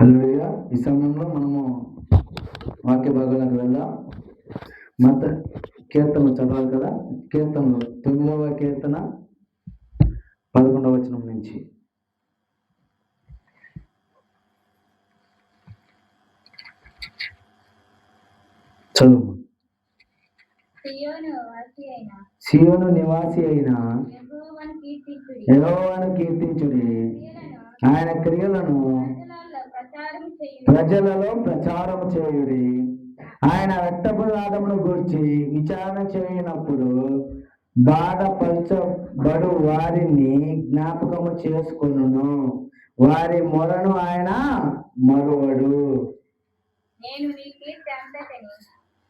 హల్లెలూయా. ఈ సమయంలో మనము వాక్య భాగాలకు వెళ్దాం. మత కీర్తనలు చదవాలి కదా. కీర్తనలు 9వ కీర్తన 11వ వచనం నుంచి చదువు. సియోను నివాసి అయిన యెహోవాను కీర్తించుడి, ఆయన క్రియలను ప్రజలలో ప్రచారం చేయుడి. ఆయన రక్తపురాధమును గూర్చి విచారణ చేయనప్పుడు బాధపరచబడు వారిని జ్ఞాపకము చేసుకొనును, వారి మొరను ఆయన మరువడు.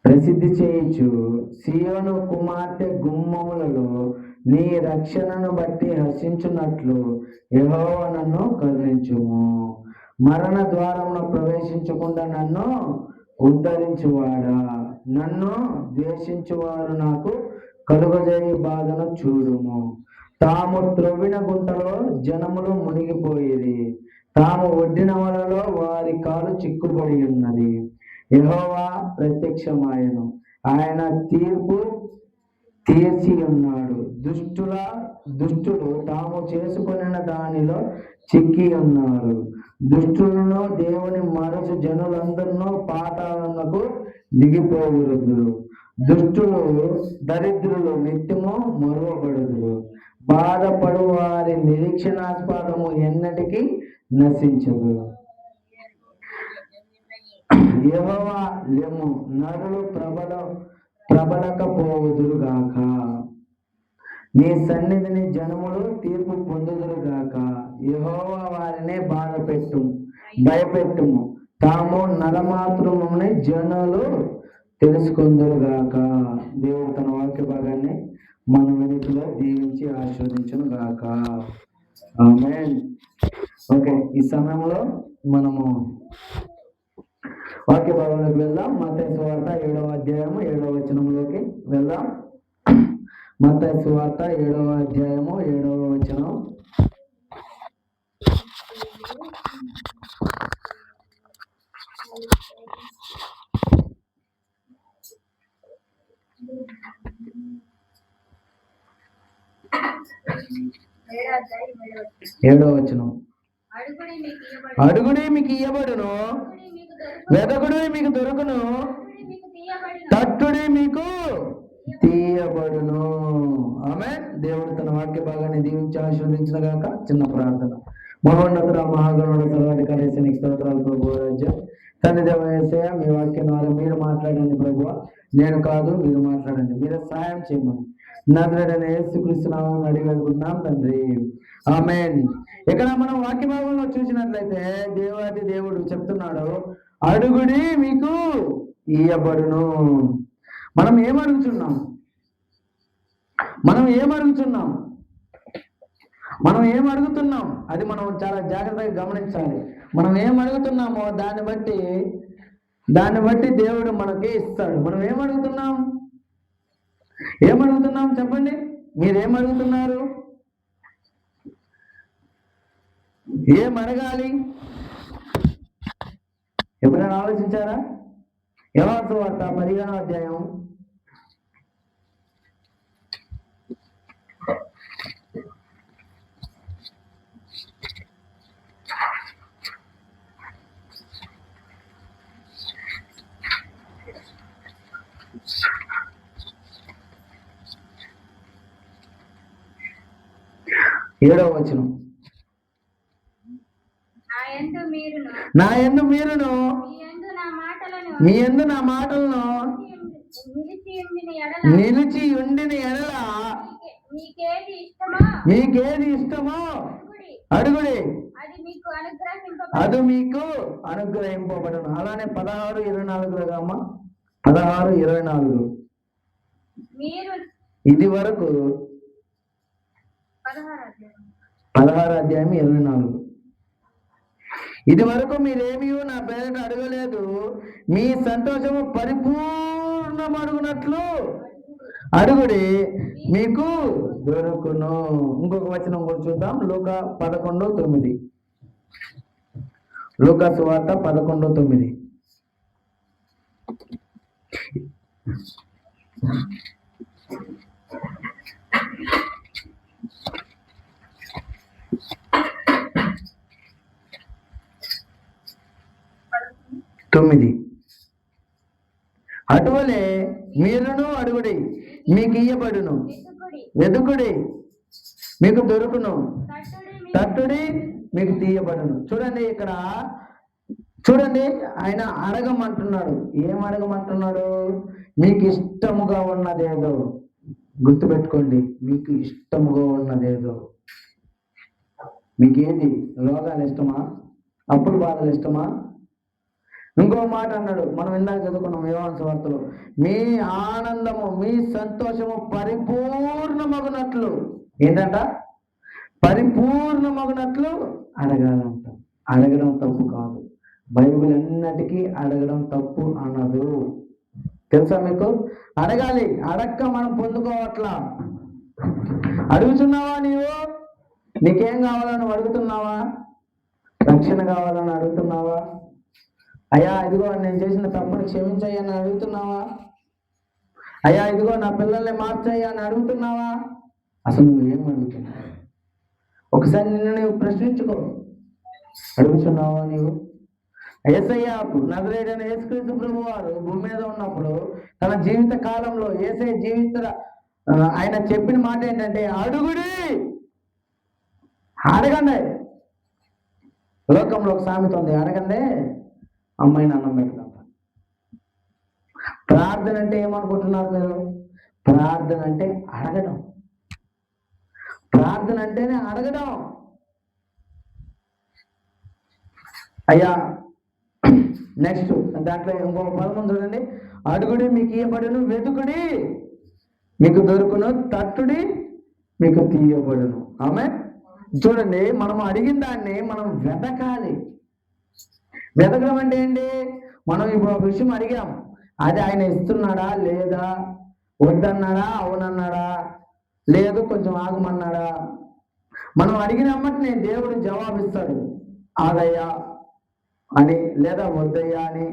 ప్రసిద్ధి చేయించు సియోను కుమార్తె గుమ్మములలో నీ రక్షణను బట్టి హర్షించున్నట్లు యెహోవా నన్ను కరుణించుము. మరణ ద్వారమును ప్రవేశించకుండా నన్ను ఉద్ధరించువాడా, నన్ను ద్వేషించువారు నాకు కలుగజేయి బాధను చూడుము. తాము త్రవ్విన గుంటలో జనములు మునిగిపోయేది, తాము ఒడ్డిన వలలో వారి కాలు చిక్కుబడి ఉన్నది. యెహోవా ప్రత్యక్షమాయను, ఆయన తీర్పు తీర్చి ఉన్నాడు. దుష్టులు తాము చేసుకొనిన దానిలో చిక్కి ఉన్నారు. దుష్టులను దేవుని మరచు జనులందరూ పాతాళమునకు దిగిపోవుదురు. దుష్టులు దరిద్రులు నిత్యము మరువబడుదురు. బాధపడు వారి నిరీక్షణాస్పదము ఎన్నటికీ నశించదు. యెహోవా లెమ్ము, నరులు ప్రబలకపోవుదురుగాక. నీ సన్నిధిని జనములు తీర్పు పొందుదురుగాక. యెహోవా వారిని భయపెట్టుము, తాము నరమాత్రముని జనులు తెలుసుకుందురుగాక. దేవుడు తన వాక్య భాగాన్ని మన వెనుకలో దీవించి ఆశీర్వదించును గాక. ఆమేన్. ఓకే, ఈ సమయంలో మనము వాక్య భాగంలోకి వెళ్దాం. మత్తయి సువార్త 7వ అధ్యాయము 7వ వచనంలోకి వెళ్దాం. మత్తయి సువార్త 7వ అధ్యాయము 7వ వచనం. ఏడవ వచనం. అడుగుడి మీకు ఇయ్యబడును, వెదకుడి మీకు దొరుకును, తట్టుడి మీకు తీయబడును. ఆమేన్. దేవుడు తన వాక్య భాగాన్ని దీవించి ఆశీర్వదించిన గాక. చిన్న ప్రార్థన. మహోన్నతుడ మహాగణుడు సర్వాధికారి నీకు స్తోత్రాలు ప్రభువా. రాజ్యం తండ్రి దేవ యేసయ్య, మీ వాక్యం ద్వారా మీరు మాట్లాడండి ప్రభువా, నేను కాదు మీరు మాట్లాడండి. మీరు సహాయం చేయమని నజరేయుడైన యేసుక్రీస్తు నామమున అడిగి వేడుకుంటున్నాం తండ్రి. ఆమేన్. ఇక్కడ మనం వాక్య భాగంలో చూసినట్లయితే దేవాది దేవుడు చెప్తున్నాడు, అడుగుడి మీకు ఇయ్యబడును. మనం ఏమడుగుతున్నాం? మనం ఏమడుగుతున్నాం అది మనం చాలా జాగ్రత్తగా గమనించాలి. మనం ఏమడుగుతున్నామో దాన్ని బట్టి దేవుడు మనకి ఇస్తాడు. మనం ఏమడుగుతున్నాం చెప్పండి. మీరేమడుగుతున్నారు? ఏం అడగాలి? ఎప్పుడైనా ఆలోచించారా? యోహాను సువార్త 15వ అధ్యాయం 7వ వచనం. నా యందు మీరును మీ యందు నా మాటలను నిలిచి ఉండిన ఎడల మీకేది ఇష్టమో అడుగుడి, అది మీకు అనుగ్రహింపబడును. అలానే 16:24 అమ్మ, 16:24. ఇది వరకు 16వ అధ్యాయం 24. ఇది వరకు మీరేమీ నా పేరిట అడగలేదు, మీ సంతోషము పరిపూర్ణమడుగునట్లు అడుగుడి, మీకు దొరుకును. ఇంకొక వచనం కూడా చూద్దాం. లూకా 11:9. లూకా సువార్త 11:9. అటువలే మీరును అడుగుడి, మీకు ఇయ్యబడును, వెదుకుడి, మీకు దొరుకును, తట్టుడి, మీకు తీయబడును. చూడండి ఇక్కడ, చూడండి ఆయన అడగమంటున్నాడు. ఏం అడగమంటున్నాడు? మీకు ఇష్టముగా ఉన్నదేదో. గుర్తుపెట్టుకోండి, మీకు ఇష్టముగా ఉన్నదేదో. మీకేంటి? రోగాలు ఇష్టమా? అప్పుల బాధలు ఇష్టమా? ఇంకో మాట అన్నాడు, మనం ఇందాక చదువుకున్నాం యోహాను సువార్తలో, మీ ఆనందము, మీ సంతోషము పరిపూర్ణమగునట్లు. ఏంటంట? పరిపూర్ణమగునట్లు అడగాలంట. అడగడం తప్పు కాదు. బైబిల్ అన్నిటికీ అడగడం తప్పు అనదు. తెలుసా మీకు? అడగాలి. అడక్క మనం పొందుకోవట్లా. అడుగుతున్నావా? నీకేం కావాలని అడుగుతున్నావా? రక్షణ కావాలని అడుగుతున్నావా? అయ్యా ఇదిగో నేను చేసిన తప్పును క్షమించయ్యా అని అడుగుతున్నావా? అయ్యా ఇదిగో నా పిల్లల్ని మార్చయ్యా అని అడుగుతున్నావా? అసలు నువ్వేం అడుగుతున్నావు? ఒకసారి నిన్ను నువ్వు ప్రశ్నించుకో. అడుగుతున్నావా నీవు? యేసయ్య, నజరేయుడైన యేసుక్రీస్తు ప్రభువు వారు భూమి మీద ఉన్నప్పుడు తన జీవిత కాలంలో ఆయన చెప్పిన మాట ఏంటంటే, అడుగుడి, అడగండి. లోకంలో ఒక సామెత ఉంది, అడగండి అమ్మాయిని అన్నం పెడతాం. ప్రార్థన అంటే ఏమనుకుంటున్నారు మీరు? ప్రార్థన అంటే అడగడం. ప్రార్థన అంటేనే అడగడం. అయ్యా నెక్స్ట్ దాంట్లో ఇంకొక పదం చూడండి, అడుగుడి మీకు ఇయ్యబడును, వెతుకుడి మీకు దొరుకును, తట్టుడి మీకు తీయబడును. ఆమె చూడండి, మనం అడిగిన దాన్ని మనం వెతకాలి. వెతకడం అంటే ఏంటి? మనం ఇప్పుడు ఒక విషయం అడిగాం, అది ఆయన ఇస్తున్నాడా లేదా, వద్దన్నాడా, అవునన్నాడా, లేదు కొంచెం ఆగమన్నాడా. మనం అడిగిన వెంటనే దేవుడు జవాబిస్తాడు, ఆగయ్యా అని, లేదా వద్దయ్యా అని,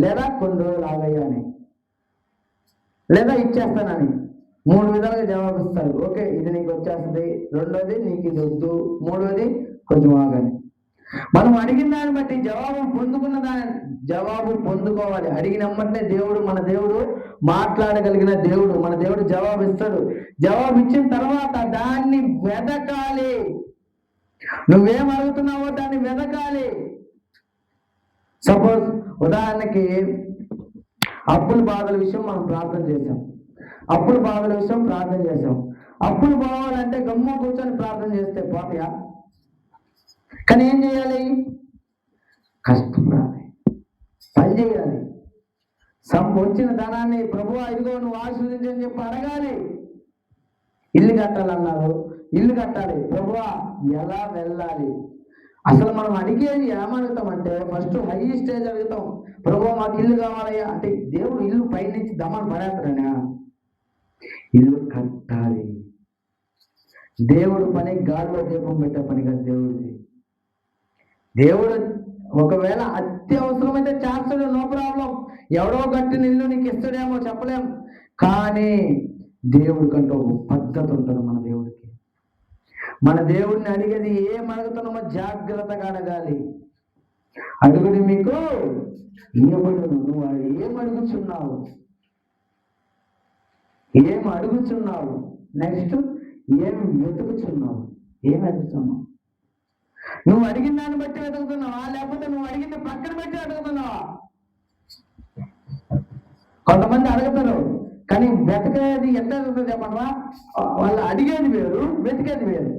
లేదా కొన్ని రోజులు ఆగయ్యా అని, లేదా ఇచ్చేస్తానని. 3 విధాలుగా జవాబిస్తాడు. ఓకే, ఇది నీకు వచ్చేస్తుంది, రెండోది నీకు ఇది వద్దు, మూడోది కొంచెం ఆగని. మనం అడిగిన దాన్ని బట్టి జవాబు పొందుకోవాలి. అడిగిన వెంటనే మన దేవుడు మాట్లాడగలిగిన దేవుడు. మన దేవుడు జవాబిస్తాడు. జవాబు ఇచ్చిన తర్వాత దాన్ని వెతకాలి. నువ్వేం అడుగుతున్నావో దాన్ని వెతకాలి. సపోజ్ ఉదాహరణకి అప్పుల బాధల విషయం మనం ప్రార్థన చేసాం. అప్పుల పోవాలంటే గమ్మ కూర్చొని ప్రార్థన చేస్తే పోతాయా? కానీ ఏం చేయాలి? కష్టపడాలి, పని చేయాలి. వచ్చిన ధనాన్ని ప్రభువా ఇదిగో నువ్వు ఆశీర్వదించని చెప్పి అడగాలి. ఇల్లు కట్టాలన్నారు, ఇల్లు కట్టాలి. ప్రభువా ఎలా వెళ్ళాలి? అసలు మనం అడిగేది ఏమడుగుతామంటే ఫస్ట్ హై స్టేజ్ అడుగుతాం. ప్రభువా మాకు ఇల్లు కావాలయ్యా అంటే దేవుడు ఇల్లు పైనుంచి దమని పడేస్తాడనా? ఇల్లు కట్టాలి. దేవుడు పని గాడిలో దీపం పెట్టే పని కాదు దేవుడిది. దేవుడు ఒకవేళ అత్యవసరమైతే చేస్తాడు, నో ప్రాబ్లం. ఎవడో కట్టిన ఇల్లు నీకు ఇస్తాడేమో చెప్పలేం. కానీ దేవుడి కంటే ఒక పద్ధతి ఉంటుంది మన దేవుడికి. మన దేవుడిని అడిగేది ఏం అడుగుతున్నామో జాగ్రత్తగా అడగాలి. అడుగుడి మీకు ఇయ్యబడును. నువ్వు ఏం అడుగుతున్నావు? నెక్స్ట్ ఏం వెతుకుతున్నావు? నువ్వు అడిగిన దాన్ని బట్టి వెతుకుతున్నావా, లేకపోతే నువ్వు అడిగింది పక్కన పెట్టి అడుగుతున్నావా? కొంతమంది అడుగుతారు కానీ వెతకేది ఎంత చెప్పండి. వాళ్ళు అడిగేది వేరు, వెతికేది వేరు.